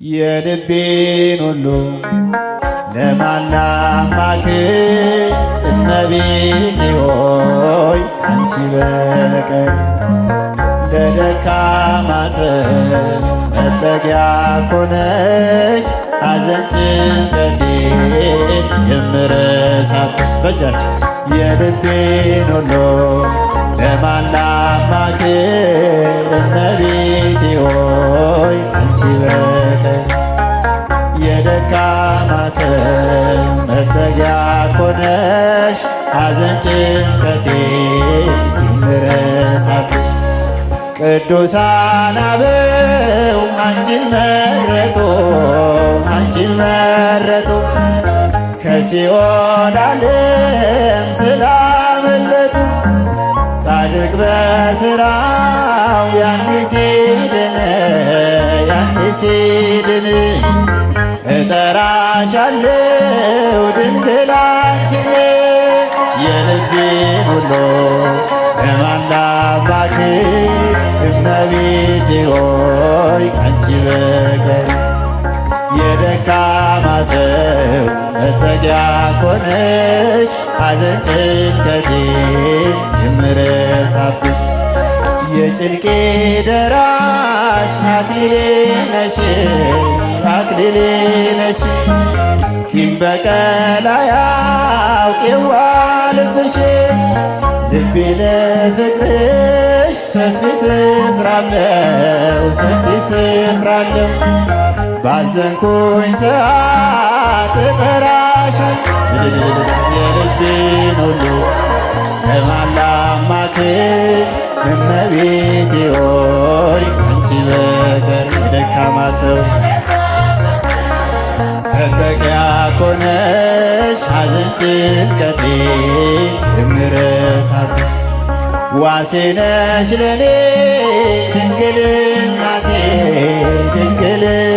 የልቤን ሁሉ ለማን ላማክር እመቤቴ ሆይ አንቺ በቀር ለደካማ ሰው መጠጊያ ኮነሽ ሐዘን ጭንቀቴን የምረሳብሽ በጃቸው የልቤን ሁሉ ለማን ላማክር እመቤቴ ሆይ አንቺ በቀር የደካማ ሰው መጠጊያ ኮነሽ ሐዘን ጭንቀቴን የምረሳብሽ ቅዱሳን አበው አንቺን መረጡ ከሲኦል ዓለም ስላመለጡ ጻድቅ በሥራው ያኔ ሲድን እጠራሻለሁ ድንግል አንቺን የልቤን ሁሉ ለማን ላማክር እመቤቴ ሆይ አንቺ በቀር የደካማ ሰው መጠጊያ ኮነሽ ሐዘን ጭንቀቴን የምረሳብሽ የጭንቄ ደራሽ አክሊሌ ነሽ ቂም በቀል አያውቅ የዋልብሽ ልቤ ለፍቅርሽ ሰፊ ስፍራ አለው ባዘንኩኝ ሰዓት እጠራሻለሁ የልቤን ሁሉ ለማን ላማክር እመቤቴ ሆይ አንቺ በቀር የደካማ ሰው መጠጊያ ኮነሽ ሐዘን ጭንቀቴን የምረሳብሽ ዋሴ ነሽ ለኔ ድንግል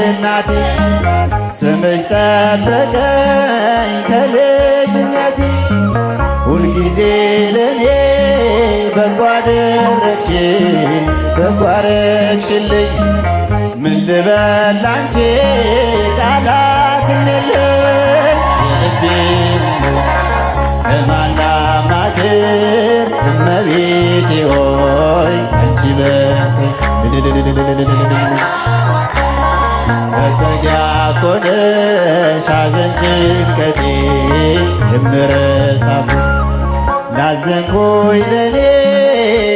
እናቴ ስምሽ ጠበቀኝ ከልጅነቴ ሁልጊዜ ለኔ በጎ አደረግሽልኝ ምን ልበል ላንቺ ቃላትም የለኝ የልቤን ለማን ላማክር እመቤቴ ሆይ አንቺ መጠጊያ ኮነሽ ሐዘን ጭንቀቴን የምረሳብሽ ላዘንኩኝ ለኔ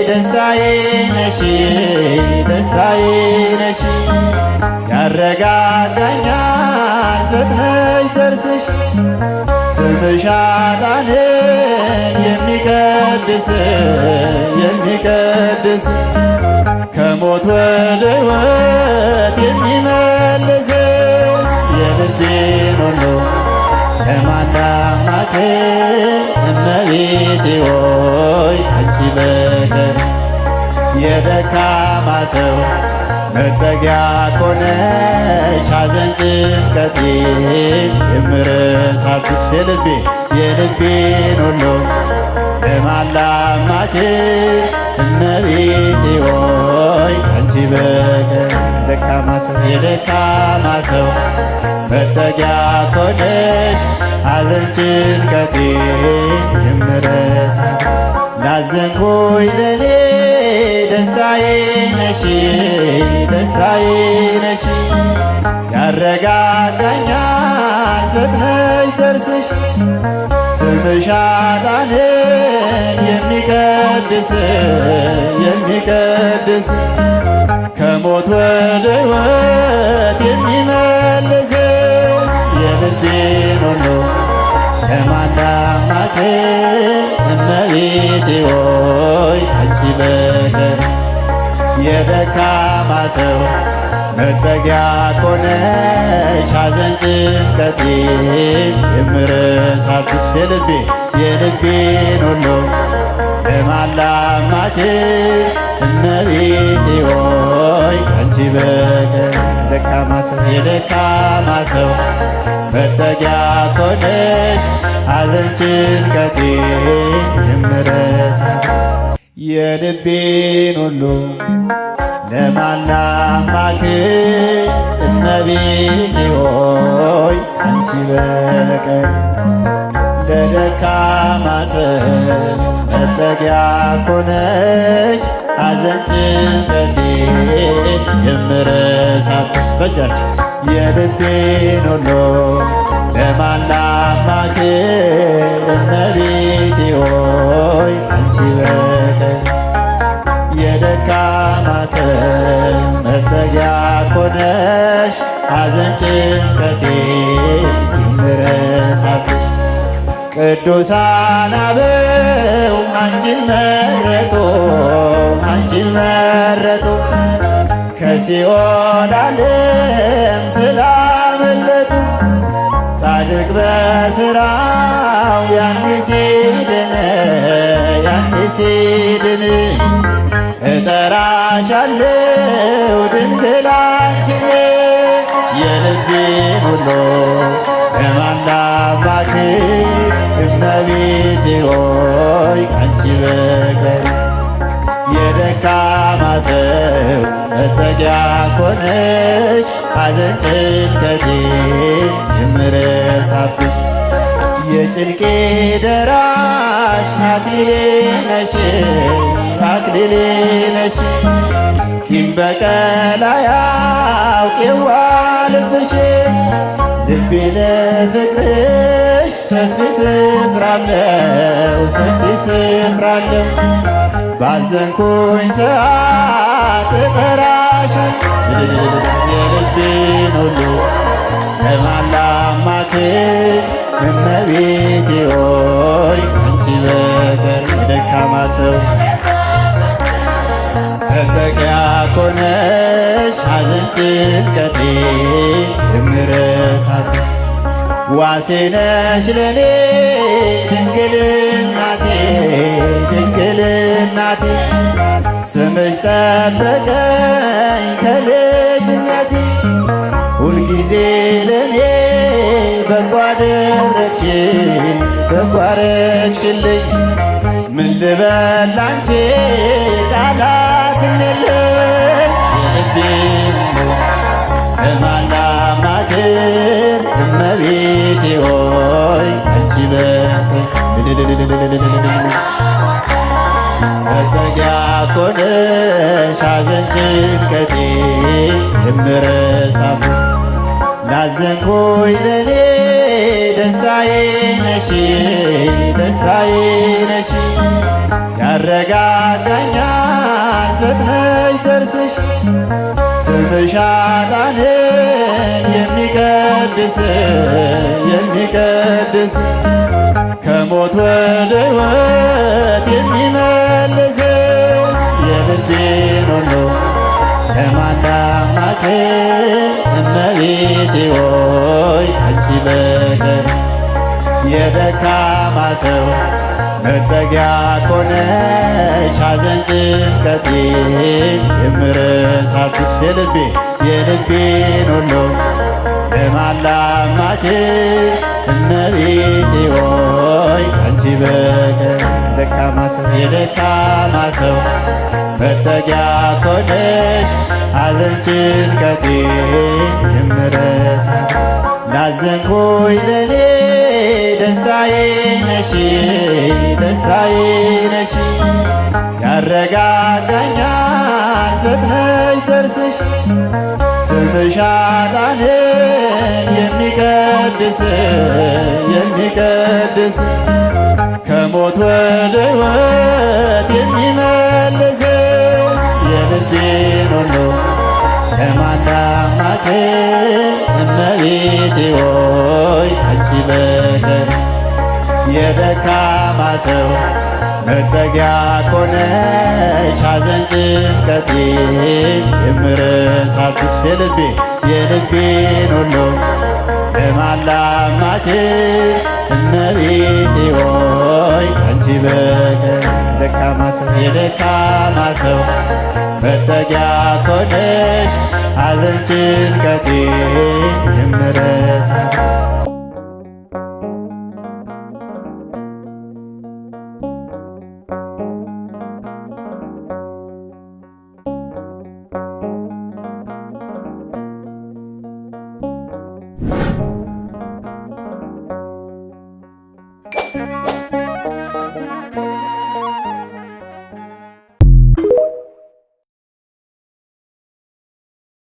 ደስታዬ ነሽ ያረጋጋኛል ፈጥነሽ ደርስሽ ስምሽ ኃጥአንን የሚቀድስ ከሞት ወደ ሕይወት የሚመልስ የልቤን ሁሉ ለማን ላማክር እመቤቴ ሆይ አንቺ በቀር የደካማ ሰው መጠጊያ ኮነሽ ሐዘን ጭንቀቴን የምረሳብሽ የልቤን ሁሉ ለማን ላማክር እመቤቴ ሆይ አንቺ በቀር የደካማ ሰው መጠጊያ ኮነሽ ሐዘን ጭንቀቴን የምረሳብሽ ላዘንኩኝ ለኔ ደስታዬ ነሽ ያረጋጋኛል ፈጥነሽ ደርስሽ ስምሽ ኃጥአንን የሚቀድስ ከሞት ወደ ሕይወት የሚመልስ የልቤን ሁሉ ለማን ላማክር እመቤቴ ሆይ አንቺ በቀር የደካማ ሰው መጠጊያ ኮነሽ ሐዘን ጭንቀቴን የምረሳብሽ የልቤን ሁሉ ለማን ላማክር እመቤቴ ሆይ አንቺ በቀር የደካማ ሰው መጠጊያ ኮነሽ ሐዘን ጭንቀቴን የምረሳብሽ የልቤን ሁሉ ለማን ላማክር እመቤቴ ሆይ አንቺ በቀር ለደካማ ሰው መጠጊያ ኮነሽ ሐዘን ጭንቀቴን የምረሳብሽ በጃችሁ የልቤን ሁሉ ለማን ላማክር እመቤቴ ሆይ አንቺ በቀር የደካማ ሰው መጠጊያ ኮነሽ ሐዘን ጭንቀቴን የምረሳብሽ ቅዱሳን አበው አንቺን መረጡ አንቺን መረጡ ከሲኦል ዓለም ስላመለጡ ጻድቅ በሥራው ያኔ ሲድን ያኔ ሲድን እጠራሻለሁ ድንግል አንቺን የልቤን ሁሉ ለማን ላማክር እመቤቴ ሆይ አንቺ በቀር የደካማ ሰው መጠጊያ ኮነሽ ሐዘን ጭንቀቴን የምረሳብሽ የጭንቄ ደራሽ አክሊሌ ነሽ አክሊሌ ነሽ ቂም በቀል አያውቅ የዋህልብሽ ልቤ ለፍቅርሽ ሰፊ ስፍራ አለው ሰፊ ስፍራ አለው ባዘንኩኝ ሰዓት እጠራሻለሁ የልቤን ሁሉ ለማን ላማክር እመቤቴ ሆይ አንቺ በቀር የደካማ ሰው መጠጊያ ኮነሽ ሐዘን ጭንቀቴን የምረሳብሽ ዋሴ ነሽ ለኔ ድንግል እናቴ ድንግል እናቴ ስምሽ ጠበቀኝ ከልጅነቴ ሁልጊዜ ለኔ በጎ አደረግሽልኝ ምን ልበል ላንቺ ቃላትም የለኝ የልቤን ለማን ላማክር እመቤቴ ሆይ አንቺ በቀር መጠጊያ ኮነሽ ሐዘን ጭንቀቴን የምረሳብሽ ላዘንኩኝ ለኔ ደስታዬ ነሽ ደስታዬ ነሽ ያረጋጋኛል ፈጥነሽ ደርስሽ ስምሽ ኃጥአንን የሚቀድስ ከሞት ወደ ሕይወት የሚመልስ የልቤን ሁሉ ለማን ላማክር እመቤቴ ሆይ አንቺ በቀር የደካማ ሰው መጠጊያ ኮነሽ ሐዘን ጭንቀቴን የምረሳብሽ የልቤን ሁሉ ለማን ላማክር እመቤቴ ሆይ አንቺ በቀር የደካማ ሰው መጠጊያ ኮነሽ ሐዘን ጭንቀቴን የምረሳብሽ ላዘንኩኝ ለኔ ደስታዬ ነሽ ያረጋጋኛል ፈጥነሽ ደርስሽ ስምሽ ኃጥአንን የሚቀድስ ከሞት ወደ ሕይወት የሚመልስ የልቤን ሁሉ ለማን ላማክር እመቤቴ ሆይ አንቺ በቀር የደካማ ሰው መጠጊያ ኮነሽ ሐዘን ጭንቀቴን የምረሳብሽ የልቤን ሁሉ ለማን ላማክር እመቤቴ ሆይ አንቺ በቀር የደካማ ሰው መጠጊያ ኮነሽ ሐዘን ጭንቀቴን